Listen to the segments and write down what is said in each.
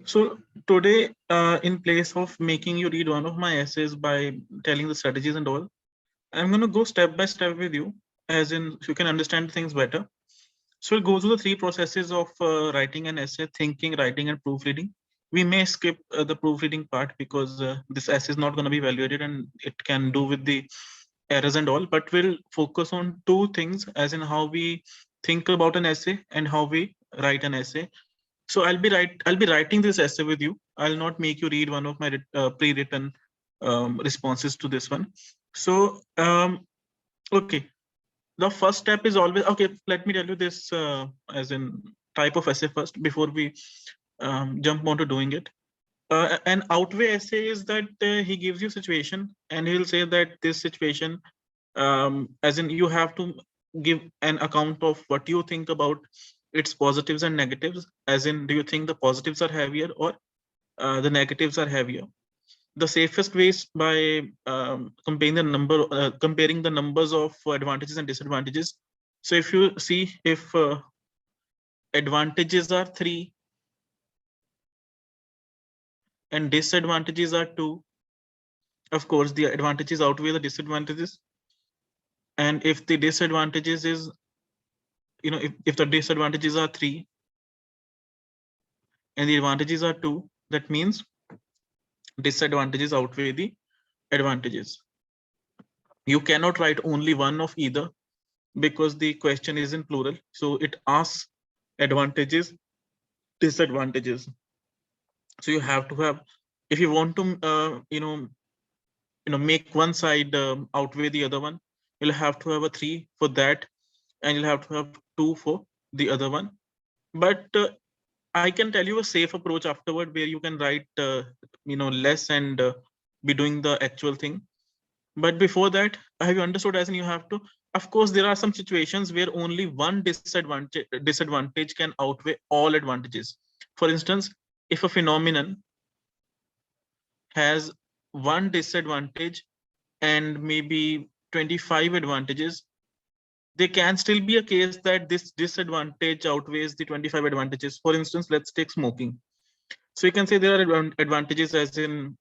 So today, in place of making you read one of my essays by telling the strategies and all, I'm going to go step by step with you, as in so you can understand things better. So we'll go through the three processes of writing an essay: thinking, writing, and proofreading. We may skip the proofreading part because this essay is not going to be evaluated and it can do with the errors and all. But we'll focus on two things, as in how we think about an essay and how we write an essay. So I'll be writing this essay with you. I'll not make you read one of my pre-written responses to this one. So okay, the first step is always okay. Let me tell you this as in type of essay first before we jump onto doing it. An outweigh essay is that he gives you situation and he'll say that this situation, as in you have to give an account of what you think about its positives and negatives. As in, do you think the positives are heavier or the negatives are heavier? The safest way is by comparing the numbers of advantages and disadvantages. So if you see if advantages are 3 and disadvantages are 2, of course the advantages outweigh the disadvantages. And if the disadvantages is, if the disadvantages are 3 and the advantages are 2, that means disadvantages outweigh the advantages. You cannot write only one of either because the question is in plural. So it asks advantages, disadvantages. So you have to have, if you want to, make one side outweigh the other one, you'll have to have a 3 for that, and you'll have to have 2 for the other one. But I can tell you a safe approach afterward where you can write, less and be doing the actual thing. But before that, have you understood? As in, you have to. Of course, there are some situations where only one disadvantage can outweigh all advantages. For instance, if a phenomenon has one disadvantage and maybe 25 advantages, there can still be a case that this disadvantage outweighs the 25 advantages. For instance, let's take smoking. So you can say there are advantages, as in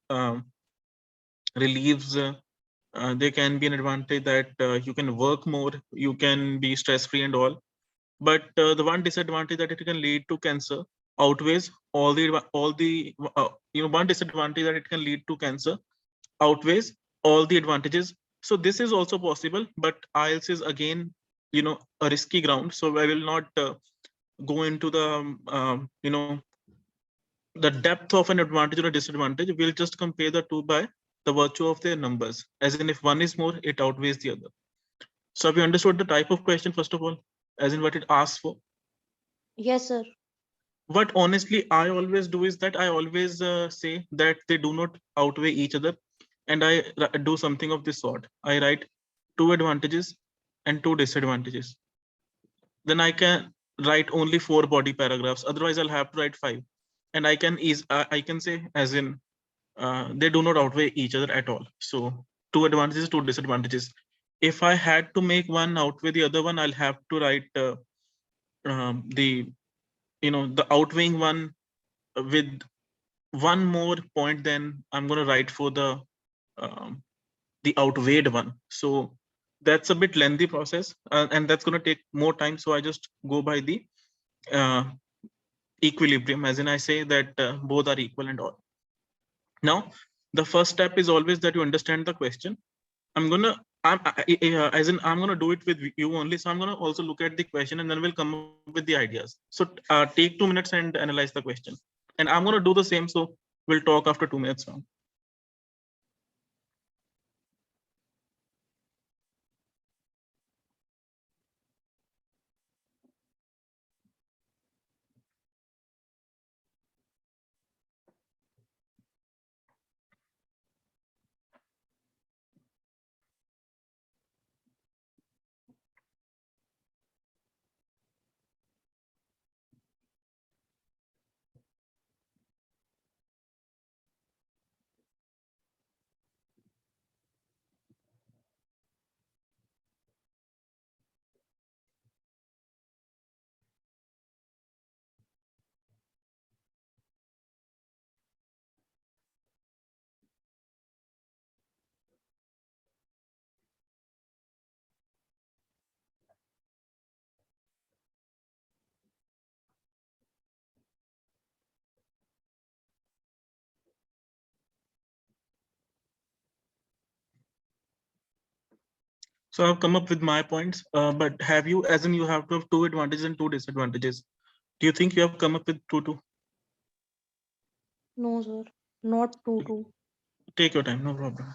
relieves. There can be an advantage that you can work more, you can be stress free and all. But the one disadvantage that it can lead to cancer outweighs one disadvantage that it can lead to cancer outweighs all the advantages. So this is also possible, but IELTS is again, a risky ground. So I will not go into the depth of an advantage or a disadvantage. We'll just compare the two by the virtue of their numbers. As in, if one is more, it outweighs the other. So have you understood the type of question, first of all, as in what it asks for? Yes, sir. What honestly I always do is that I always say that they do not outweigh each other. And I do something of this sort. I write 2 advantages and 2 disadvantages. Then I can write only 4 body paragraphs. Otherwise, I'll have to write 5. And I can say, as in, they do not outweigh each other at all. So 2 advantages, 2 disadvantages. If I had to make one outweigh the other one, I'll have to write the outweighing one with one more point. Then I'm going to write for um, the outweighed one. So that's a bit lengthy process, and that's going to take more time. So I just go by the uh, equilibrium, as in I say that both are equal and all. Now, the first step is always that you understand the question. I'm gonna, as in, I'm gonna do it with you only. So I'm gonna also look at the question, and then we'll come up with the ideas. So take 2 minutes and analyze the question. And I'm gonna do the same. So we'll talk after 2 minutes now. So I've come up with my points, but have you, as in you have to have two advantages and two disadvantages. Do you think you have come up with two? No, sir. Not 2-2. Take your time, no problem.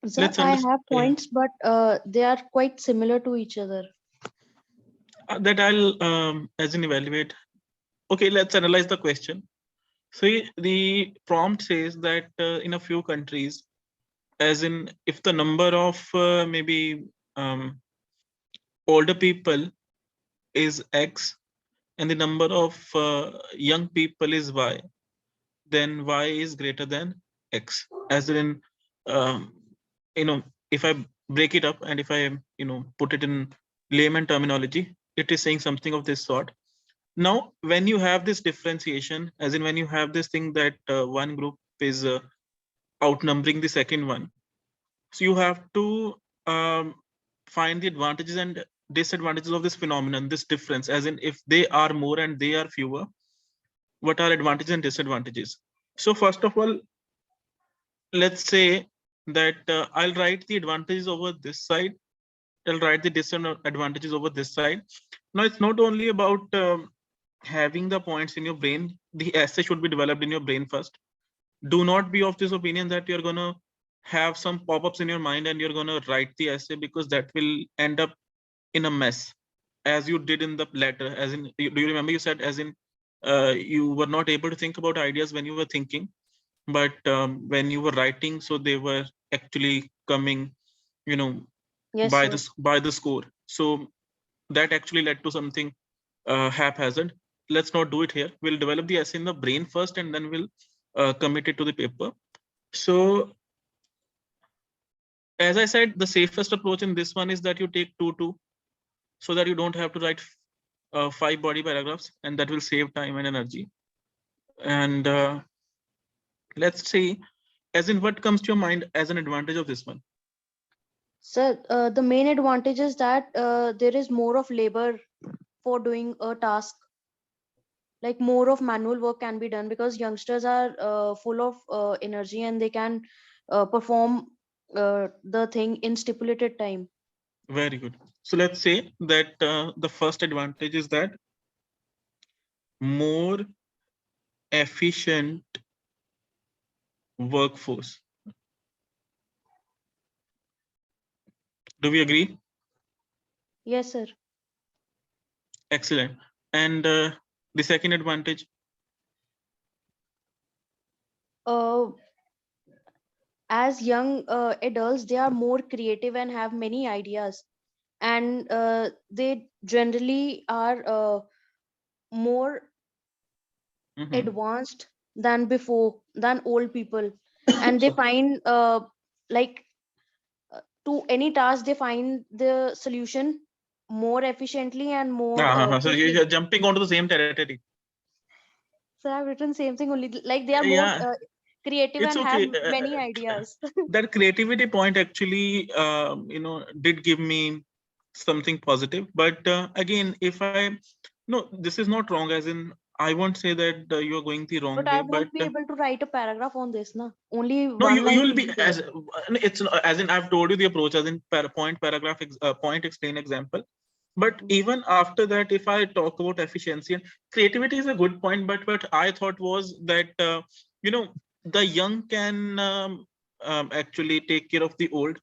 Sir, Let's I understand have points, but they are quite similar to each other. that I'll as in evaluate. Okay, let's analyze the question. See, the prompt says that in a few countries, as in if the number of maybe older people is X and the number of young people is Y, then Y is greater than X. As in, um, if I break it up and if I, put it in layman terminology, it is saying something of this sort. Now, when you have this differentiation, as in when you have this thing that one group is outnumbering the second one, so you have to um, find the advantages and disadvantages of this phenomenon, this difference, as in if they are more and they are fewer, what are advantages and disadvantages. So first of all, let's say that I'll write the advantages over this side, I'll write the disadvantages over this side. Now it's not only about having the points in your brain, the essay should be developed in your brain first. Do not be of this opinion that you're going to have some pop-ups in your mind and you're going to write the essay, because that will end up in a mess, as you did in the letter. As in, do you remember you said as in you were not able to think about ideas when you were thinking, but when you were writing, so they were actually coming, you know, Yes, by sir. the score. So that actually led to something haphazard. Let's not do it here. We'll develop the essay in the brain first and then we'll commit it to the paper. So as I said, the safest approach in this one is that you take 2-2, so that you don't have to write 5 body paragraphs, and that will save time and energy. And let's see, as in what comes to your mind as an advantage of this one. Sir, the main advantage is that there is more of labor for doing a task. Like more of manual work can be done because youngsters are full of energy and they can perform the thing in stipulated time. Very good. So let's say that the first advantage is that more efficient workforce. Do we agree? Yes, sir. Excellent. And the second advantage? uh, as young adults, they are more creative and have many ideas, and they generally are more Mhm. advanced than before, than old people. And they So, find like to any task, they find the solution more efficiently and more so quickly. you're jumping onto the same territory. So I've written same thing only, like they are more Yeah, creative it's and have okay. many ideas. That creativity point actually, did give me something positive. But again, if I, no, this is not wrong. As in, I won't say that you are going the wrong But way, I but won't be able to write a paragraph on this, na. Only no, one you line will will be be there. as it's as in I've told you the approach as in point paragraph point explain example. But even after that, if I talk about efficiency and creativity is a good point, but what I thought was that you know the young can actually take care of the old,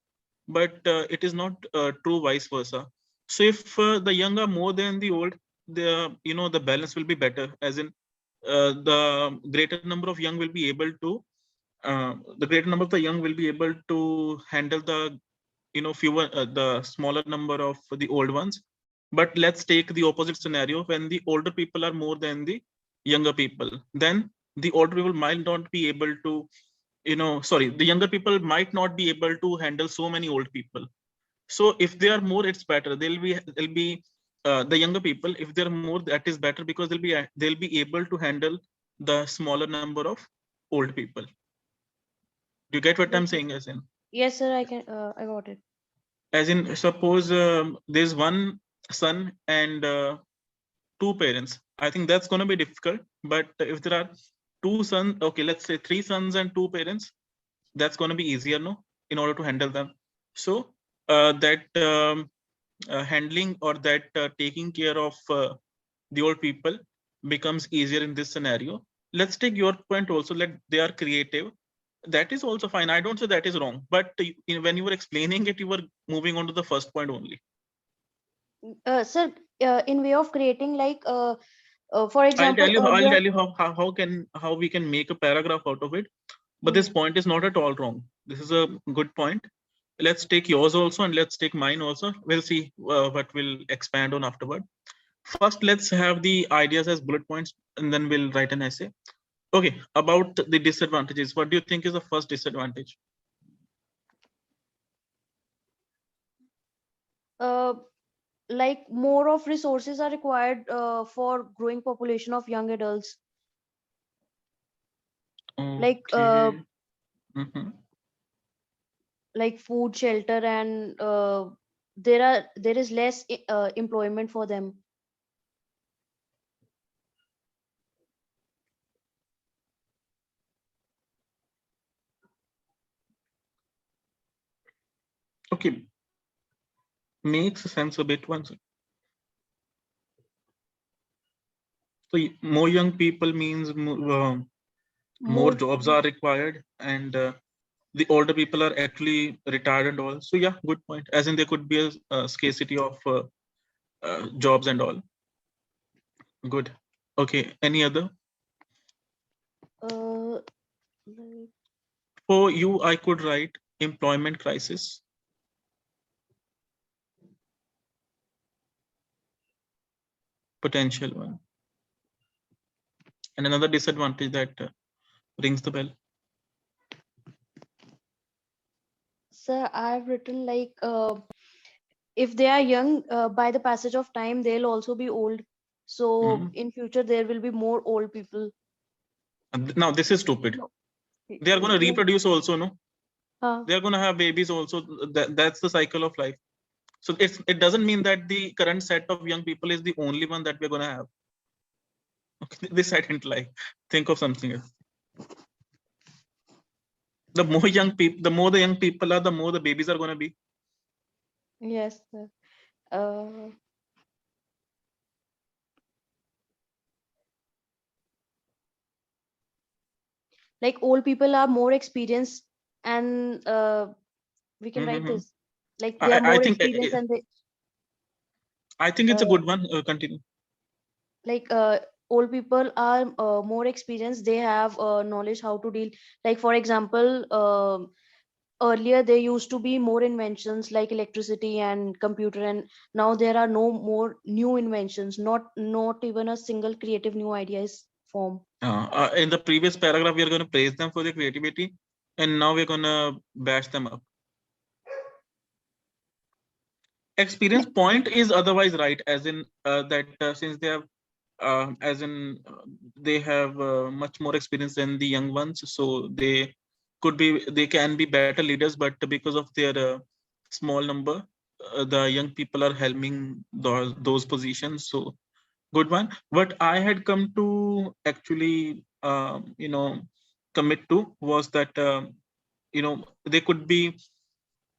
but it is not true vice versa. So if the young are more than the old, the the balance will be better. As in the greater number of young will be able to the greater number of the young will be able to handle the fewer the smaller number of the old ones. But let's take the opposite scenario when the older people are more than the younger people. Then the older people might not be able to sorry, the younger people might not be able to handle so many old people. So if they are more, it's better. They'll be the younger people. If they're more, that is better because they'll be able to handle the smaller number of old people. Do you get what I'm Yes, saying? yes, sir. I can. I got it. As in, suppose there's one son and two parents. I think that's going to be difficult. But if there are two sons, okay, let's say three sons and two parents, that's going to be easier, no, in order to handle them. So that handling or that taking care of the old people becomes easier in this scenario. Let's take your point also, that they are creative. That is also fine. I don't say that is wrong, but when you were explaining it, you were moving on to the first point only. Sir, in way of creating, like, for I'll example, tell you. I'll earlier. tell you how we can make a paragraph out of it. But Hmm. this point is not at all wrong. This is a good point. Let's take yours also and let's take mine also. We'll see what we'll expand on afterward. First, let's have the ideas as bullet points, and then we'll write an essay. Okay, about the disadvantages. What do you think is the first disadvantage? Uh, like more of resources are required for growing population of young adults. Like Okay. Mhm. like food, shelter, and there is less employment for them. Okay, makes sense a bit once. So more young people means more More. jobs are required, and the older people are actually retired and all. So yeah, good point. As in there could be a scarcity of jobs and all. Good. Okay. Any other? Uh, like, For you, I could write employment crisis, potential one, and another disadvantage that rings the bell. sir, I've written like if they are young, by the passage of time, they'll also be old. So Mhm. in future, there will be more old people. And now this is stupid. No. They are going to Yes. reproduce also, no? Uh, They are going to have babies also. That's the cycle of life. So it doesn't mean that the current set of young people is the only one that we're going to have. Okay, this I didn't like. Think of something else. The more young people, the more the young people are, the more the babies are going to be. yes, sir. Uh, like old people are more experienced, and we can write Mm-hmm. this. Like they are I more think experienced, and they I think it's a uh, good one. Continue. like old people are more experienced. They have knowledge how to deal. Like for example, earlier there used to be more inventions like electricity and computer, and now there are no more new inventions. Not even a single creative new idea is formed. In the previous paragraph, we are going to praise them for their creativity, and now we're going to bash them up. Experience point is otherwise right, as in that since they have as in they have much more experience than the young ones, so they can be better leaders, but because of their small number, the young people are helming those positions. So Good one. What I had come to actually, commit to was that, there could be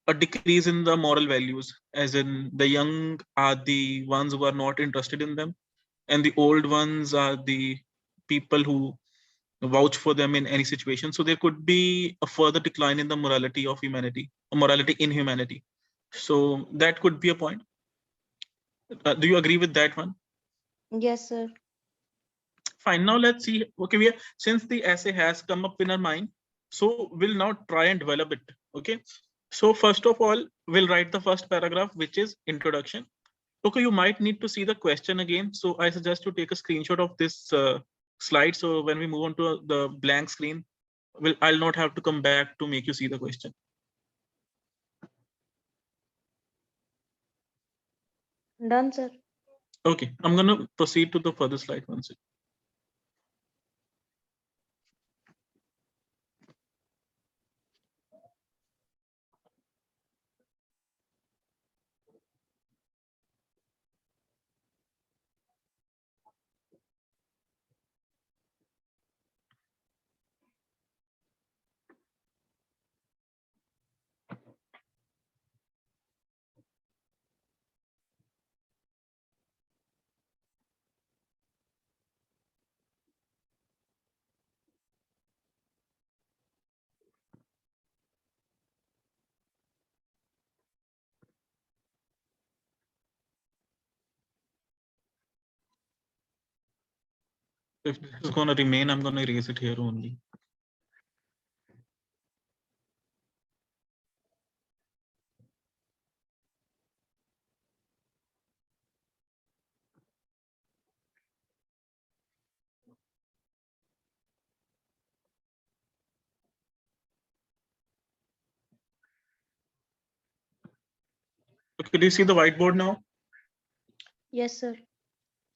a decrease in the moral values, as in the young are the ones who are not interested in them, and the old ones are the people who vouch for them in any situation. So there could be a further decline in the morality of humanity, morality in humanity. So that could be a point. Do you agree with that one? Yes, sir. Fine. Now let's see. Okay, we are, since the essay has come up in our mind, so we'll now try and develop it. Okay. So first of all, we'll write the first paragraph, which is introduction. Okay, you might need to see the question again. So I suggest you take a screenshot of this slide. So when we move on to the blank screen, I'll not have to come back to make you see the question. Done, sir. Okay, I'm gonna proceed to the further slide once. If this is gonna remain, I'm gonna erase it here only. Okay, do you see the whiteboard now? Yes, sir.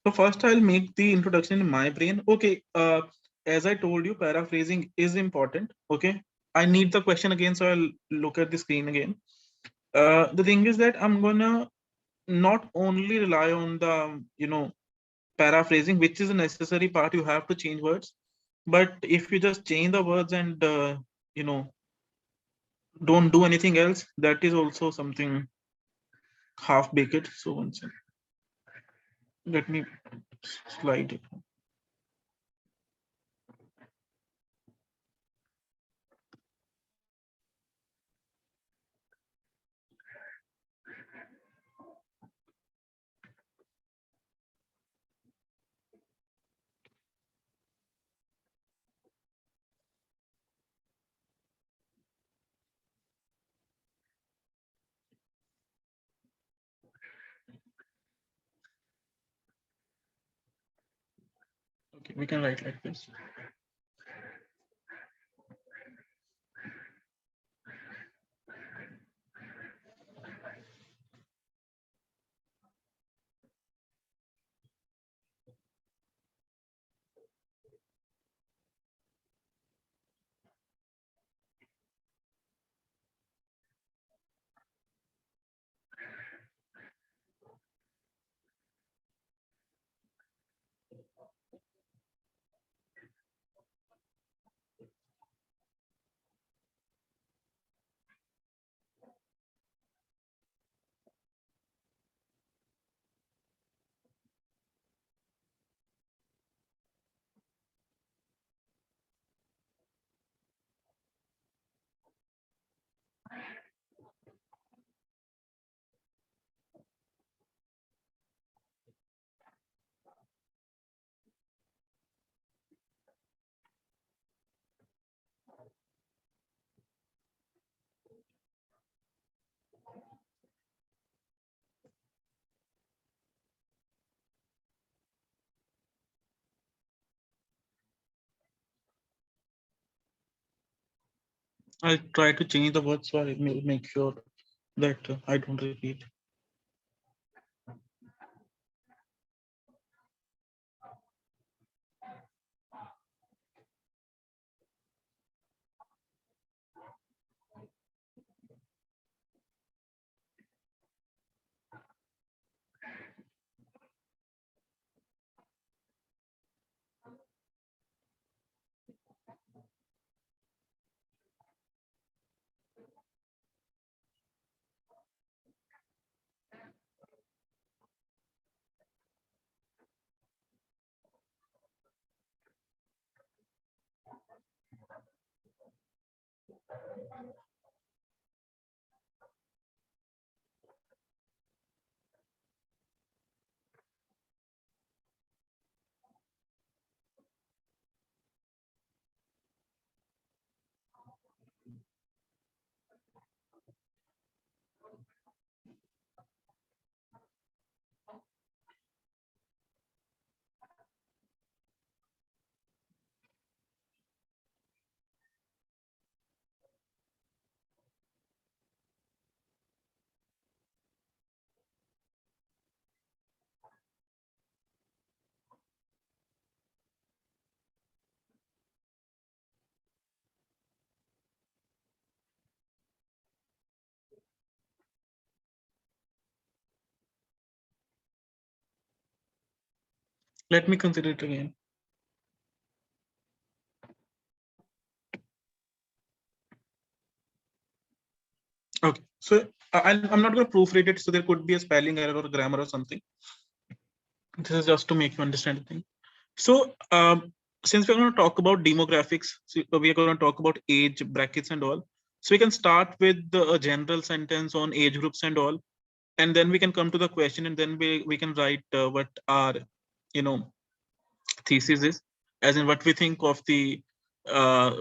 So first I'll make the introduction in my brain. Okay, as I told you, paraphrasing is important. Okay, I need the question again, so I'll look at the screen again. The thing is that I'm gonna not only rely on the, paraphrasing, which is a necessary part. You have to change words, but if you just change the words and you know don't do anything else, that is also something half baked. So one second, let me slide it. Okay, we can write like this. I'll try to change the words so I make sure that I don't repeat. Let me consider it again. Okay, so I'm not going to proofread it, so there could be a spelling error or grammar or something. This is just to make you understand the thing. So since we're going to talk about demographics, so we are going to talk about age brackets and all. So we can start with a general sentence on age groups and all, and then we can come to the question, and then we can write what our thesis is, as in what we think of uh,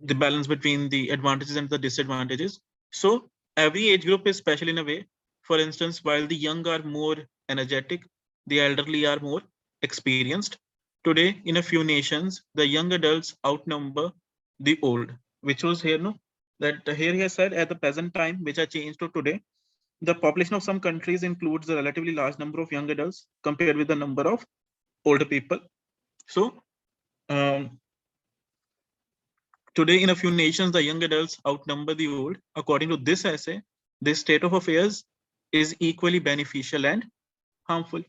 the balance between the advantages and the disadvantages. So every age group is special in a way. For instance, while the young are more energetic, the elderly are more experienced. Today, in a few nations, the young adults outnumber the old, which was here, no? That here he has said at the present time, which are changed to today, the population of some countries includes a relatively large number of young adults compared with the number of older people. So today, in a few nations, the young adults outnumber the old. According to this essay, this state of affairs is equally beneficial and harmful.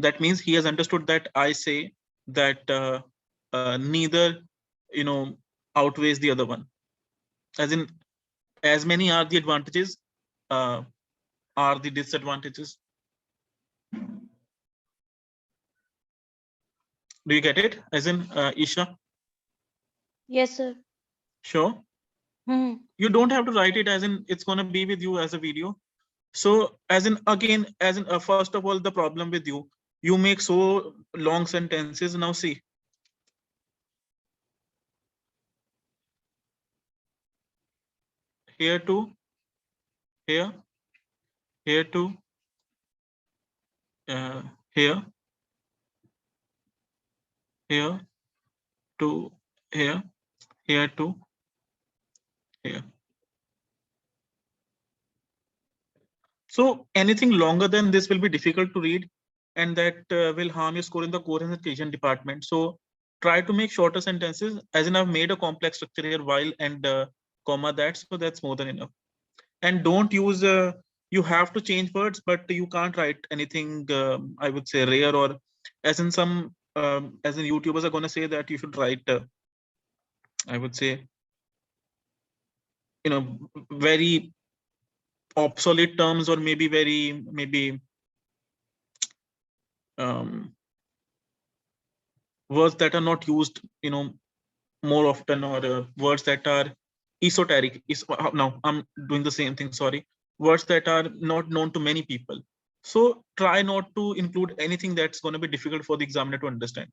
That means he has understood that I say that neither, outweighs the other one. As in, as many are the advantages, uh, are the disadvantages. Do you get it? As in, Isha? Yes, sir. Sure. Hmm. You don't have to write it as in it's going to be with you as a video. So as in again, as in first of all, the problem with you make so long sentences. Now see, here to here, here to here, here to here to here. So anything longer than this will be difficult to read, and that will harm your score in the core and education department. So try to make shorter sentences. As in, I've made a complex structure here, while and comma that, so that's more than enough. And don't use you have to change words, but you can't write anything I would say rare, or as in some as in YouTubers are going to say that you should write I would say very obsolete terms, or maybe very maybe um, words that are not used more often, or words that are esoteric is now I'm doing the same thing, sorry, words that are not known to many people. So try not to include anything that's going to be difficult for the examiner to understand.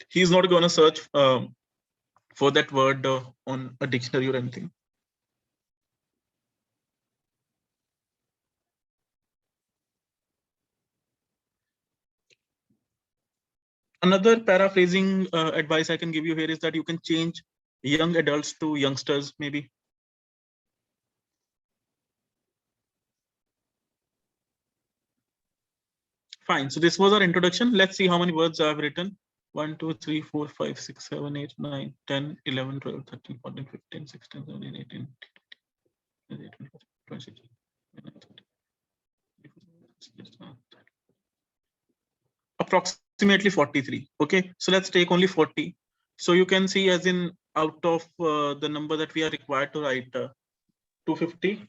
He's not going to search for that word on a dictionary or anything. Another paraphrasing advice I can give you here is that you can change young adults to youngsters, maybe. Fine. So this was our introduction. Let's see how many words I've written. 1, 2, 3, 4, 5, 6, 7, 8, 9, 10, 11, 12, 13, 14, 15, 16, 17, 18, 26, approximately 43. Okay, so let's take only 40. So you can see, as in out of the number that we are required to write 250,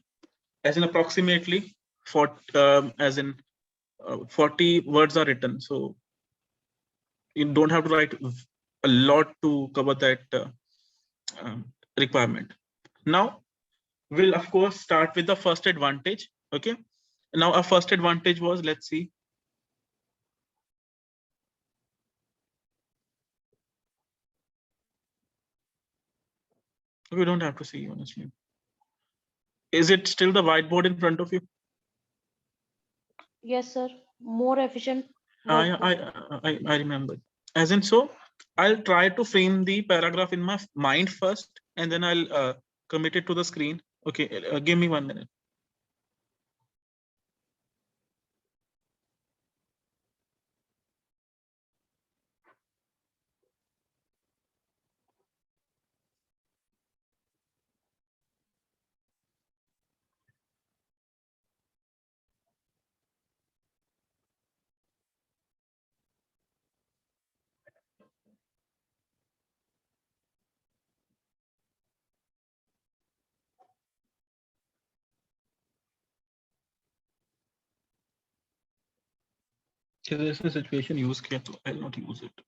as in approximately 40, as in 40 words are written. So you don't have to write a lot to cover that requirement. Now we'll of course start with the first advantage. Okay, now our first advantage was, let's see, we don't have to see, honestly. Is it still the whiteboard in front of you? Yes, sir. More efficient I workflow. I remember. As in, so I'll try to frame the paragraph in my mind first, and then I'll commit it to the screen. Okay, give me 1 minute. जैसे situation use किया तो I not use it.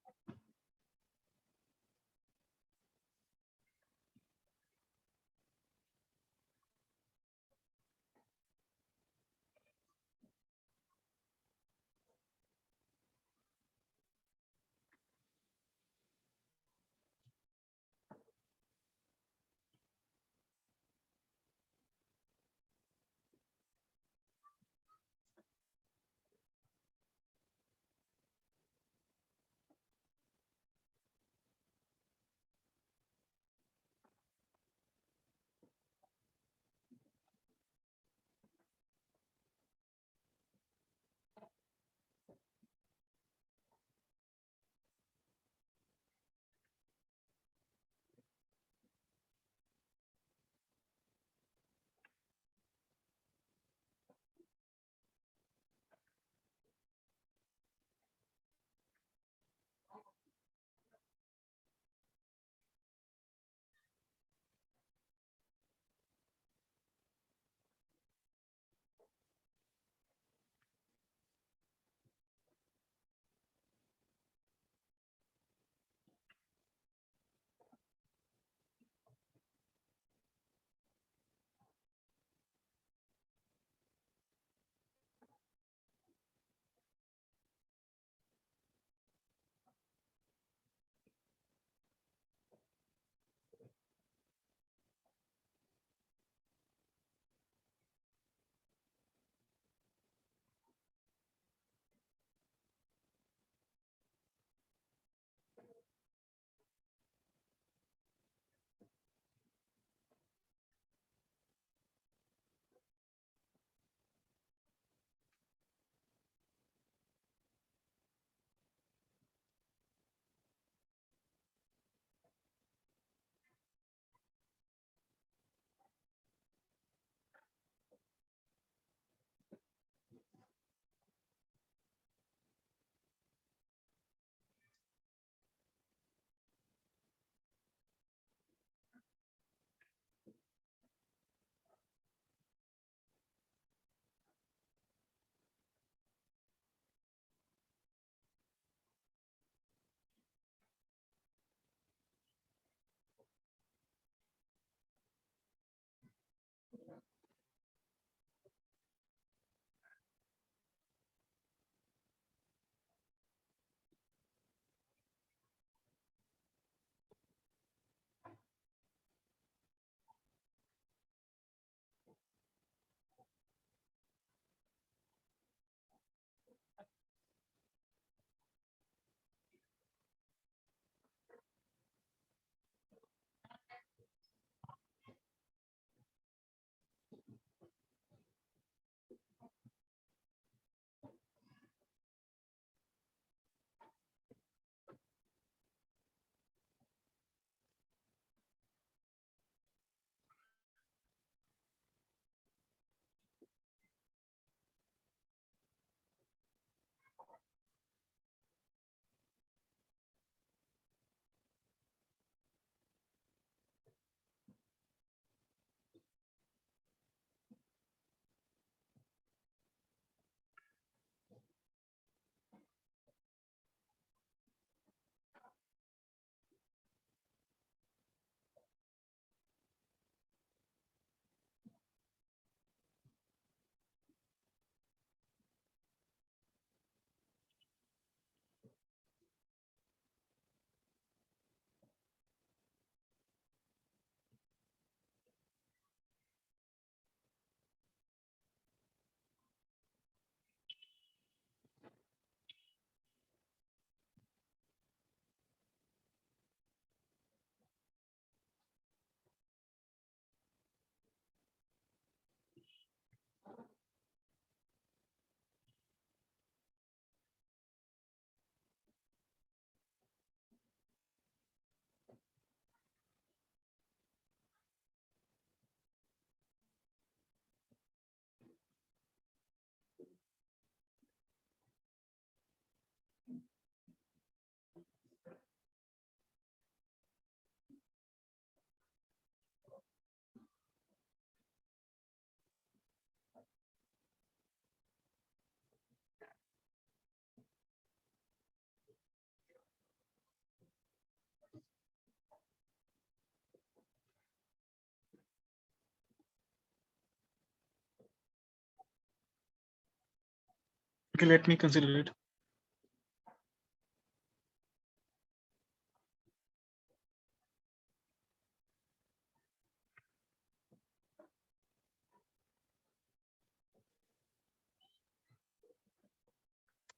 Okay, let me consider it.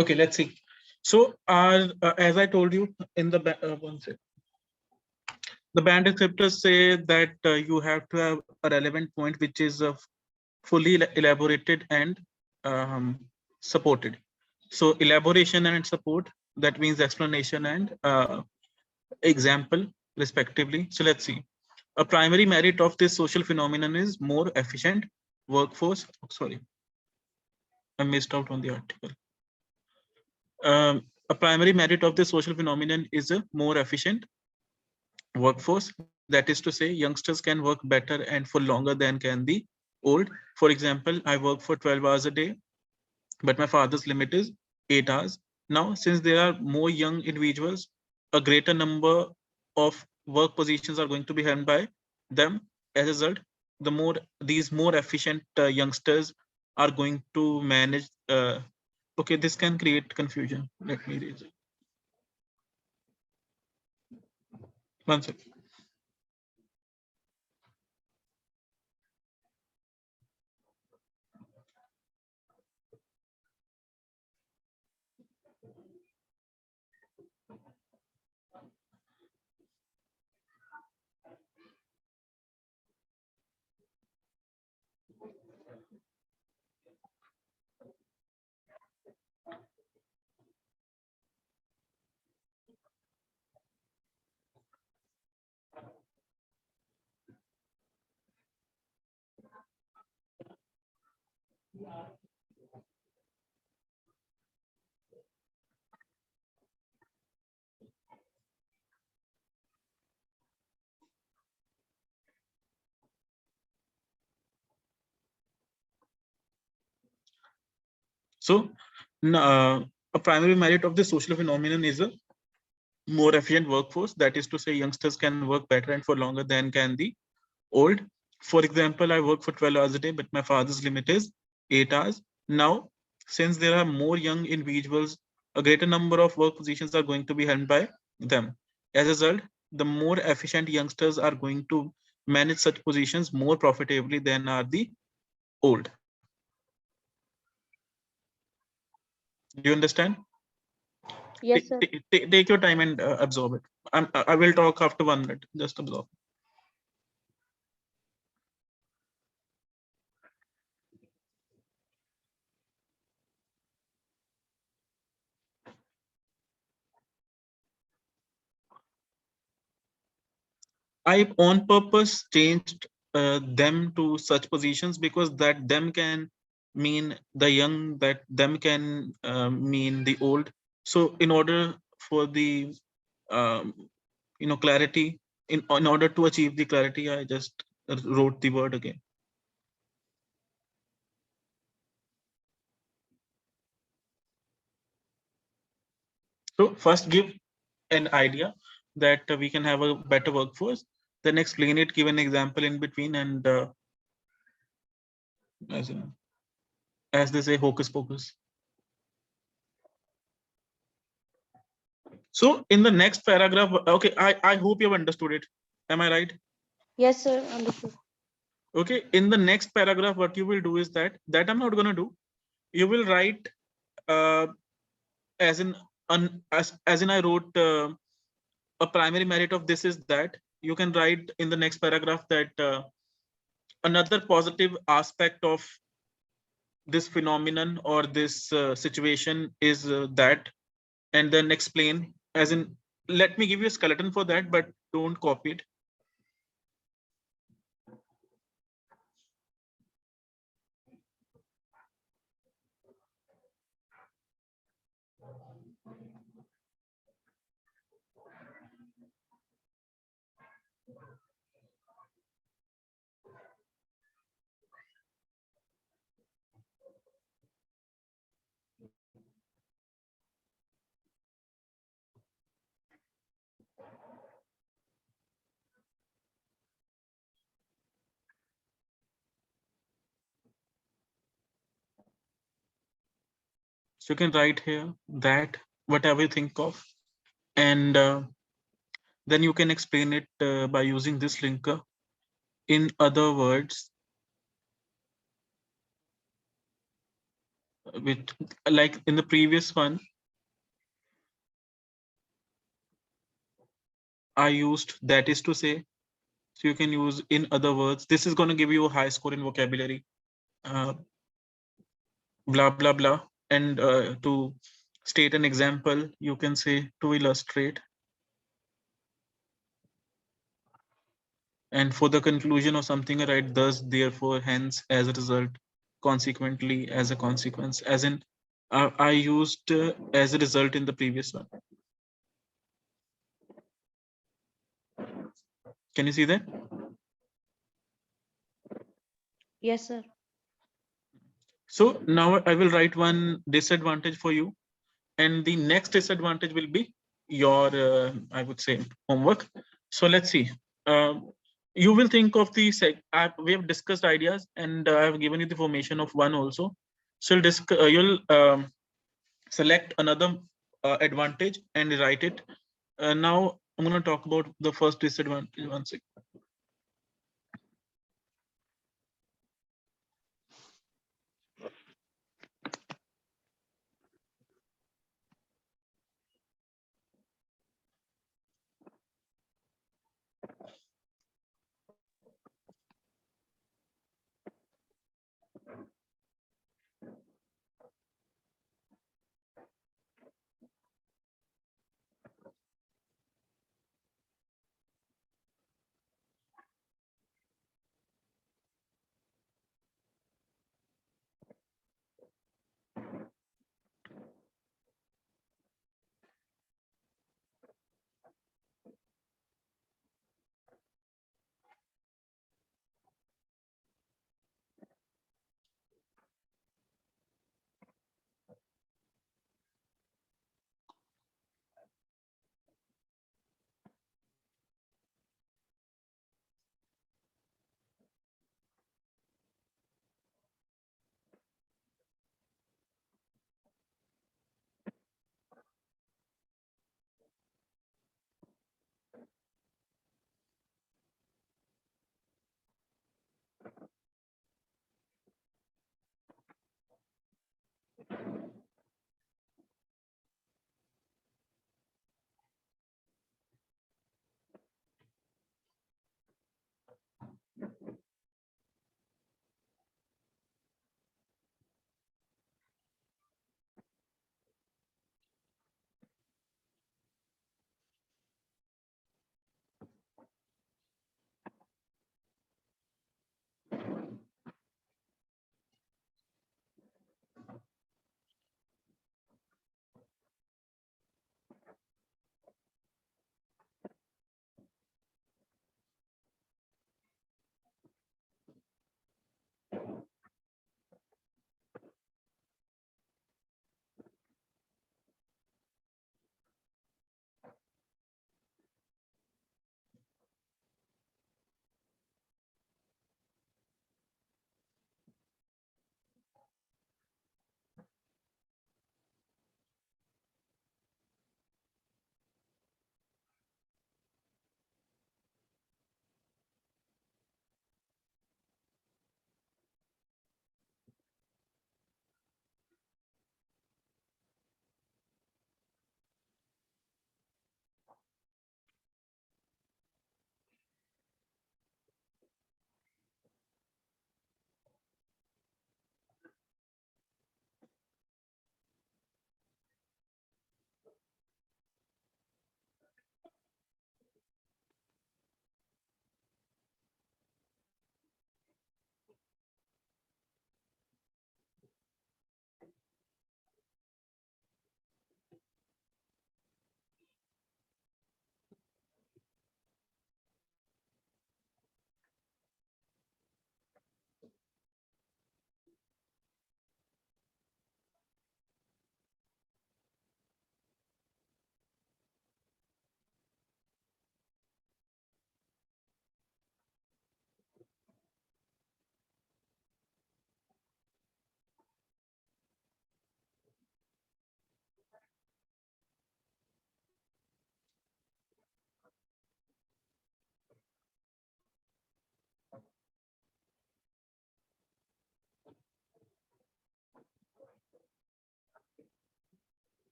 Okay, let's see. So, as I told you in the one sec. The band descriptors say that you have to have a relevant point which is fully elaborated and um, supported. So, elaboration and support, that means explanation and example, respectively. So, let's see. A primary merit of this social phenomenon is more efficient workforce. Oh, sorry, I missed out on the article. A primary merit of this social phenomenon is a more efficient workforce. That is to say, youngsters can work better and for longer than can the old. For example, I work for 12 hours a day, but my father's limit is 8 hours. Now, since there are more young individuals, a greater number of work positions are going to be held by them. As a result, these more efficient youngsters are going to manage. Okay, this can create confusion. Let me raise it. One second. So, a primary merit of the social phenomenon is a more efficient workforce. That is to say, youngsters can work better and for longer than can the old. For example, I work for 12 hours a day, but my father's limit is 8 hours. Now, since there are more young individuals, a greater number of work positions are going to be held by them. As a result, the more efficient youngsters are going to manage such positions more profitably than are the old. Do you understand? Yes, sir. Take your time and absorb it. I will talk after 1 minute. Just absorb. I on purpose changed them to such positions because that them can mean the young, that them can mean the old. So in order for the um, clarity, in order to achieve the clarity, I just wrote the word again. So first give an idea that we can have a better workforce, then explain it, give an example in between, and as, in, as they say, hocus pocus. So in the next paragraph, okay, I hope you have understood it. Am I right? Yes, sir. Understood. Okay, in the next paragraph, what you will do is that I'm not gonna do. You will write uh, as in as in I wrote a primary merit of this is that you can write in the next paragraph that another positive aspect of this phenomenon or this situation is that, and then explain as in, let me give you a skeleton for that, but don't copy it. So you can write here that, whatever you think of, and then you can explain it by using this linker. In other words, which, like in the previous one, I used that is to say. So you can use in other words. This is going to give you a high score in vocabulary. Blah blah blah. And to state an example, you can say to illustrate. And for the conclusion of something, I write thus, therefore, hence, as a result, consequently, as a consequence. As in, I used as a result in the previous one. Can you see that? Yes, sir. So now I will write one disadvantage for you, and the next disadvantage will be your, I would say, homework. So let's see. You will think of the we have discussed ideas, and I have given you the formation of one also. So you'll select another advantage and write it. Now I'm going to talk about the first disadvantage. One second.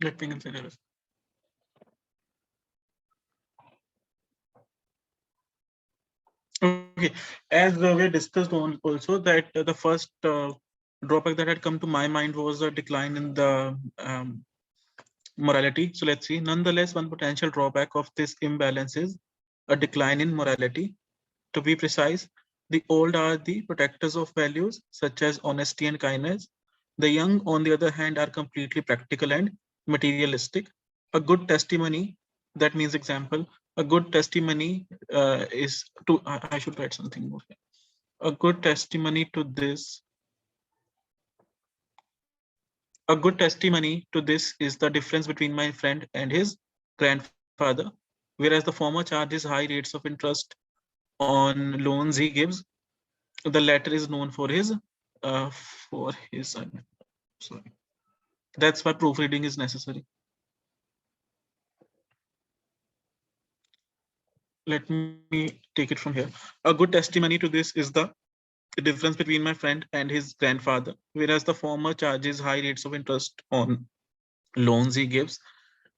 Let me consider this. Okay, as we discussed on also that the first drawback that had come to my mind was a decline in the morality. So let's see. Nonetheless, one potential drawback of this imbalance is a decline in morality. To be precise, the old are the protectors of values such as honesty and kindness. The young, on the other hand, are completely practical and materialistic. A good testimony, that means example, a good testimony is to, I should write something more here. A good testimony to this, a good testimony to this is the difference between my friend and his grandfather. Whereas the former charges high rates of interest on loans he gives, the latter is known uh, for his sorry. That's why proofreading is necessary. Let me take it from here. A good testimony to this is the difference between my friend and his grandfather. Whereas the former charges high rates of interest on loans he gives,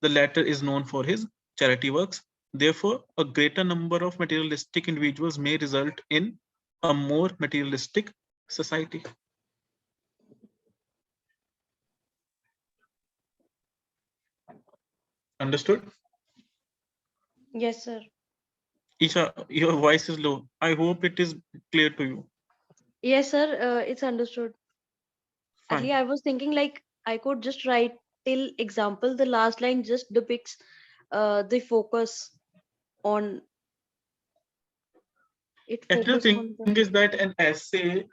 the latter is known for his charity works. Therefore, a greater number of materialistic individuals may result in a more materialistic society. Understood? Yes, sir. Isha, your voice is low. I hope it is clear to you. Yes, sir. It's understood. Actually, Fine. I was thinking like I could just write till example. The last line just depicts the focus on it. Actually, Focus the on thing the. is that an essay,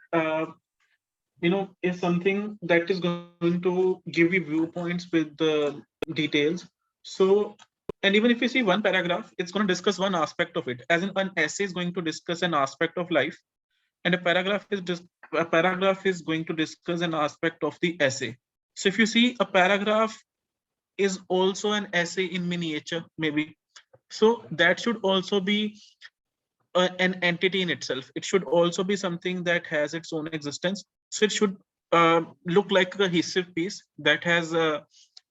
is something that is going to give you viewpoints with the details. So, and even if you see one paragraph, it's going to discuss one aspect of it. As in, an essay is going to discuss an aspect of life, and a paragraph is going to discuss an aspect of the essay. So, if you see, a paragraph is also an essay in miniature, maybe. So that should also be an entity in itself. It should also be something that has its own existence. So it should look like a cohesive piece that has,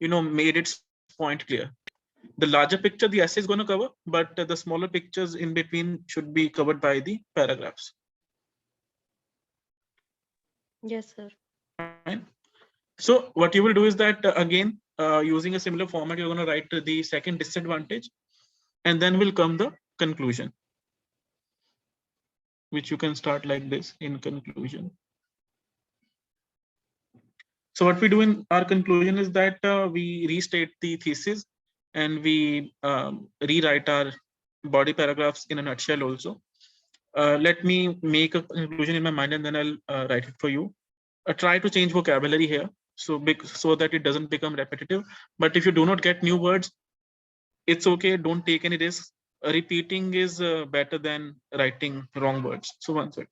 made its point clear. The larger picture the essay is going to cover, but the smaller pictures in between should be covered by the paragraphs. Yes, sir. Fine. So what you will do is that again, using a similar format, you're going to write the second disadvantage, and then will come the conclusion, which you can start like this in conclusion. So what we do in our conclusion is that we restate the thesis and we rewrite our body paragraphs in a nutshell also. Let me make a conclusion in my mind and then I'll write it for you. Try to change vocabulary here so that it doesn't become repetitive. But if you do not get new words, it's okay. Don't take any risks. Repeating is better than writing wrong words. So one second.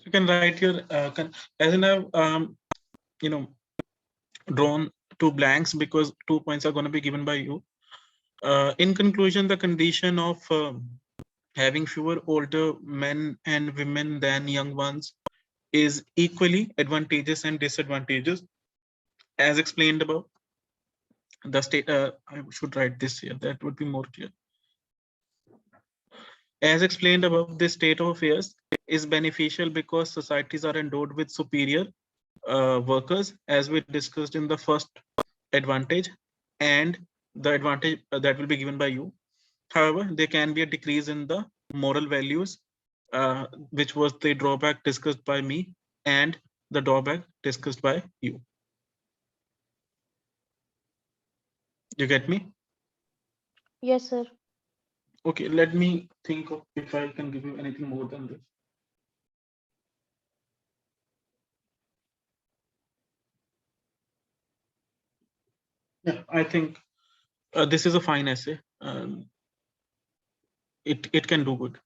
You can write your as in I've drawn 2 blanks because 2 points are going to be given by you. In conclusion, the condition of having fewer older men and women than young ones is equally advantageous and disadvantageous, as explained above. The state, I should write this here, that would be more clear. As explained above, this state of affairs is beneficial because societies are endowed with superior workers, as we discussed in the first advantage, and the advantage that will be given by you. However, there can be a decrease in the moral values, which was the drawback discussed by me and the drawback discussed by you. You get me? Yes, sir. Okay, let me think of if I can give you anything more than this. Yeah, I think this is a fine essay. It can do good.